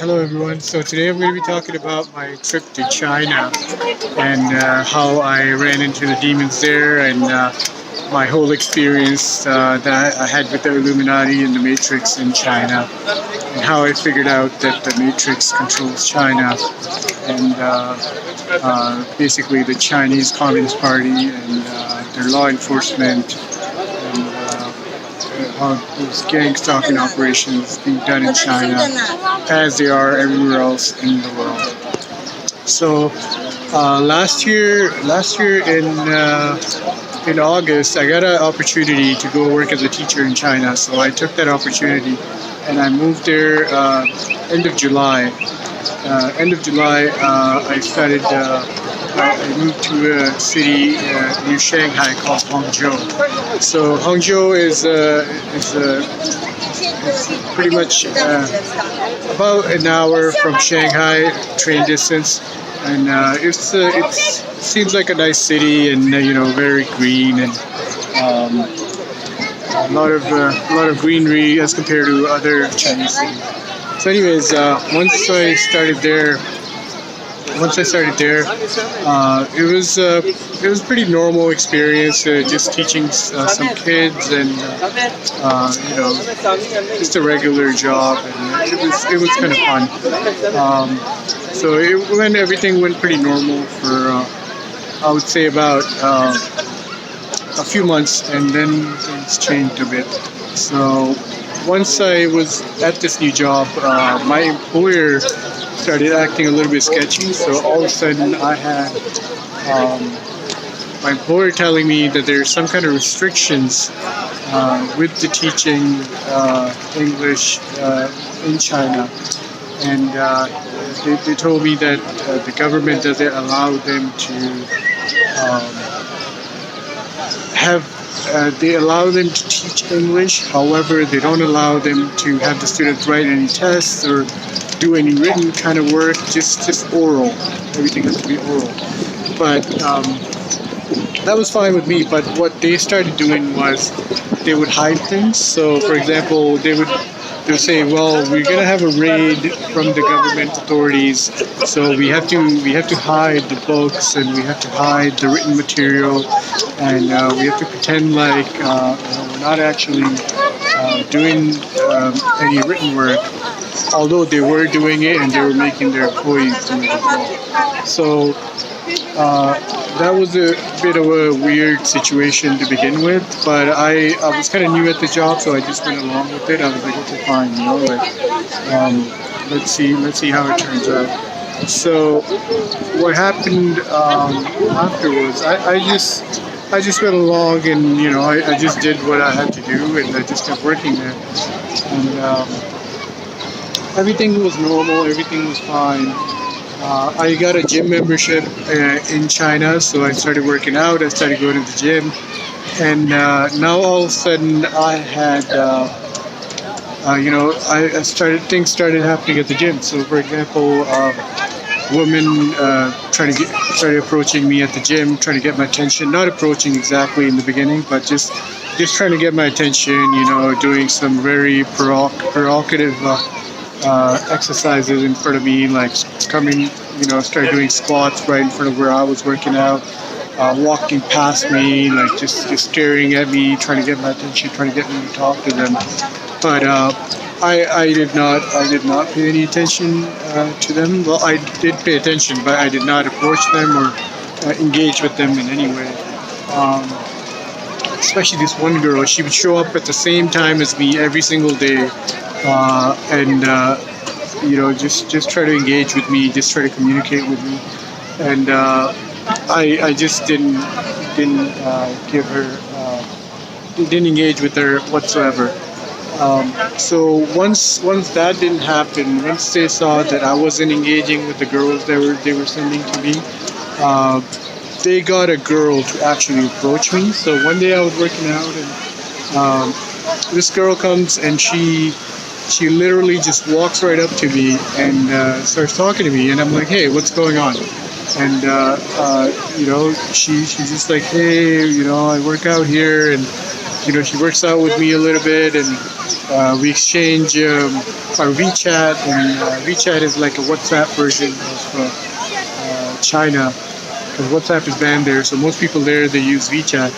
Hello everyone. So today I'm going to be talking about my trip to China and how I ran into the demons there and my whole experience that I had with the Illuminati and the Matrix in China and how I figured out that the Matrix controls China and basically the Chinese Communist Party and their law enforcement and how those gang stalking operations being done in China as they are everywhere else in the world. So last year in August, I got an opportunity to go work as a teacher in China. So I took that opportunity and I moved there end of July. I started. I moved to a city near Shanghai called Hangzhou. So Hangzhou is pretty much about an hour from Shanghai train distance, and it seems like a nice city and very green and a lot of greenery as compared to other Chinese cities. So, anyways, once I started there, it was pretty normal experience. Just teaching some kids and just a regular job, and it was kind of fun. So everything went pretty normal for I would say about a few months, and then things changed a bit. So once I was at this new job, my employer started acting a little bit sketchy. So all of a sudden, I had my employer telling me that there's some kind of restrictions with the teaching English in China, and they told me that the government doesn't allow them to they allow them to teach English. However, they don't allow them to have the students write any tests or do any written kind of work. Just oral. Everything has to be oral. But that was fine with me. But what they started doing was they would hide things. So, for example, they would say, "Well, we're gonna have a raid from the government authorities, so we have to hide the books and we have to hide the written material, and we have to pretend like we're not actually doing any written work, although they were doing it and they were making their employees do it as well." So that was a bit of a weird situation to begin with, but I was kind of new at the job, so I just went along with it. I was like, okay, fine, let's see how it turns out. So what happened afterwards? I just went along, and I just did what I had to do, and I just kept working there, and everything was normal. Everything was fine. I got a gym membership in China, so I started working out. I started going to the gym, and now all of a sudden I had, things started happening at the gym. So, for example, women started approaching me at the gym, trying to get my attention. Not approaching exactly in the beginning, but just trying to get my attention. Doing some very provocative exercises in front of me, like coming, started doing squats right in front of where I was working out, walking past me, like just staring at me, trying to get my attention, trying to get me to talk to them. But I did not pay any attention to them. Well, I did pay attention, but I did not approach them or engage with them in any way. Especially this one girl, she would show up at the same time as me every single day. And just try to engage with me, just try to communicate with me, and I just didn't engage with her whatsoever. So once that didn't happen, once they saw that I wasn't engaging with the girls they were sending to me, they got a girl to actually approach me. So one day I was working out, and this girl comes, and she literally just walks right up to me and starts talking to me, and I'm like, "Hey, what's going on?" And she's just like, "Hey, I work out here, and she works out with me a little bit, and we exchange our WeChat, and WeChat is like a WhatsApp version of China, because WhatsApp is banned there. So most people there, they use WeChat.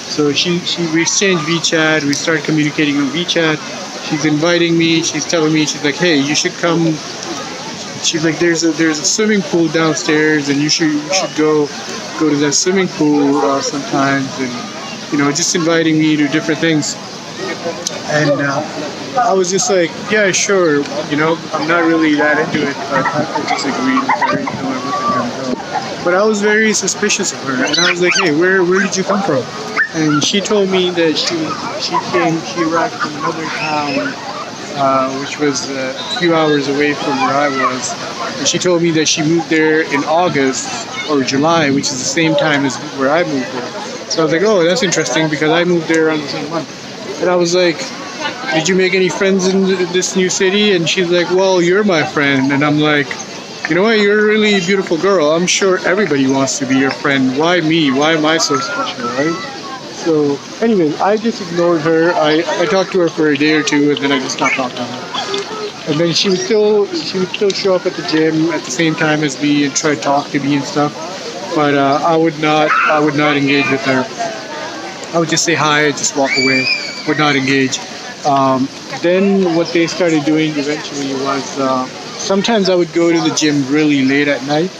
So we exchange WeChat. We start communicating on WeChat. She's inviting me. She's telling me, she's like, hey, you should come. She's like, there's a swimming pool downstairs, and you should go to that swimming pool sometimes, and just inviting me to different things. And I was just like, yeah, sure. I'm not really that into it, but I just agreed with her, even though I wasn't gonna go. But I was very suspicious of her, and I was like, hey, where did you come from? And she told me that she arrived from another town, which was a few hours away from where I was. And she told me that she moved there in August or July, which is the same time as where I moved there. So I was like, oh, that's interesting, because I moved there around the same month. And I was like, did you make any friends in this new city? And she's like, well, you're my friend. And I'm like, you know what, you're a really beautiful girl. I'm sure everybody wants to be your friend. Why me? Why am I so special, right? So anyways, I just ignored her. I talked to her for a day or two, and then I just stopped talking to her. And then she would still show up at the gym at the same time as me and try to talk to me and stuff. But I would not engage with her. I would just say hi, just walk away, would not engage. Then what they started doing eventually was sometimes I would go to the gym really late at night.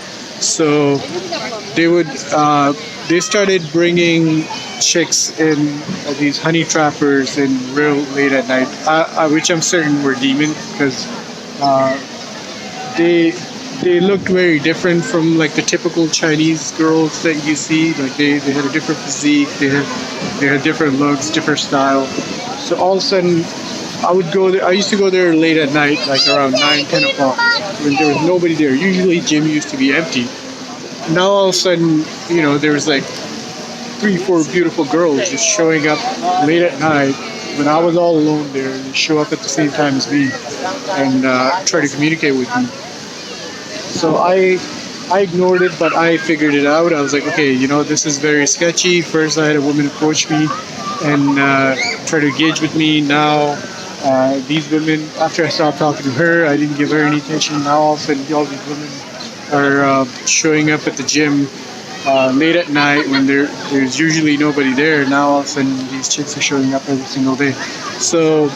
So they started bringing chicks in, these honey trappers, in real late at night, which I'm certain were demons, because they looked very different from like the typical Chinese girls that you see. Like they had a different physique, they had different looks, different style. So all of a sudden I would go there. I used to go there late at night, like around 9-10 o'clock, when there was nobody there. Usually gym used to be empty. Now all of a sudden, there was like 3-4 beautiful girls just showing up late at night when I was all alone there. They show up at the same time as me and try to communicate with me. So I ignored it, but I figured it out. I was like, okay, this is very sketchy. First I had a woman approach me and try to engage with me. Now these women, after I stopped talking to her, I didn't give her any attention. Now all of a sudden all these women are showing up at the gym late at night when there's usually nobody there. Now all of a sudden these chicks are showing up every single day. So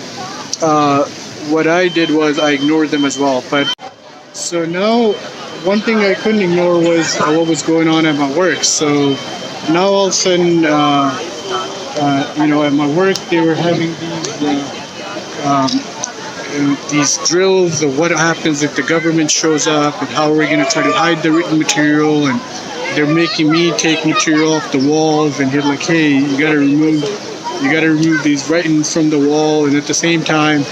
what I did was I ignored them as well. But so now one thing I couldn't ignore was what was going on at my work. So now all of a sudden, at my work they were having these drills of what happens if the government shows up, and how are we going to try to hide the written material. And they're making me take material off the walls, and they're like, hey, you got to remove these writings from the wall. And at the same time,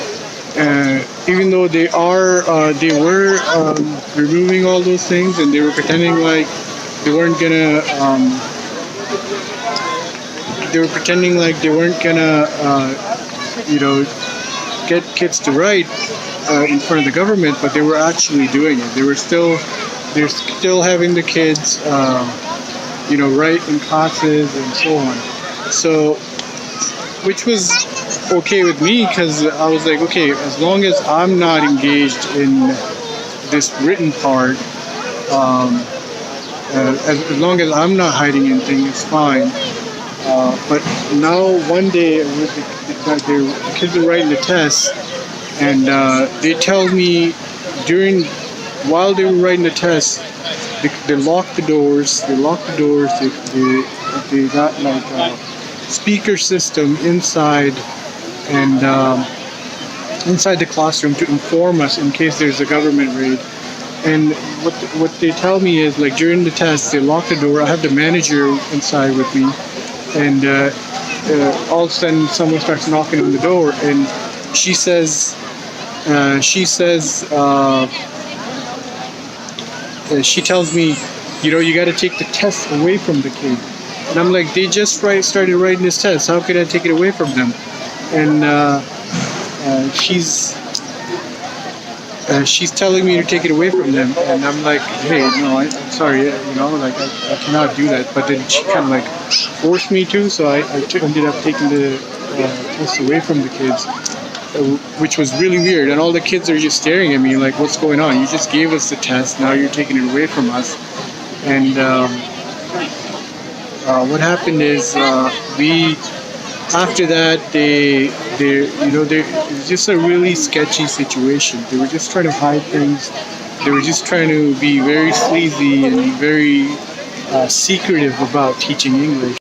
even though they were removing all those things, and they were pretending like they weren't gonna get kids to write in front of the government, but they were actually doing it. They're still having the kids write in classes and so on. So, which was okay with me, because I was like, okay, as long as I'm not engaged in this written part, as long as I'm not hiding anything, it's fine. But now one day the kids were writing the test, and they tell me while they were writing the test, they locked the doors. They got like a speaker system inside the classroom to inform us in case there's a government raid. And what they tell me is, like, during the test they lock the door. I have the manager inside with me, and all of a sudden someone starts knocking on the door, and she says she tells me, you got to take the test away from the kid. And I'm like, they just started writing this test. How could I take it away from them? And she's telling me to take it away from them, and I'm like, hey, no, I'm sorry, I cannot do that. But then she kind of like forced me to, so I ended up taking the test away from the kids, which was really weird. And all the kids are just staring at me like, what's going on? You just gave us the test, now you're taking it away from us. And what happened is after that, it was just a really sketchy situation. They were just trying to hide things. They were just trying to be very sleazy and very secretive about teaching English.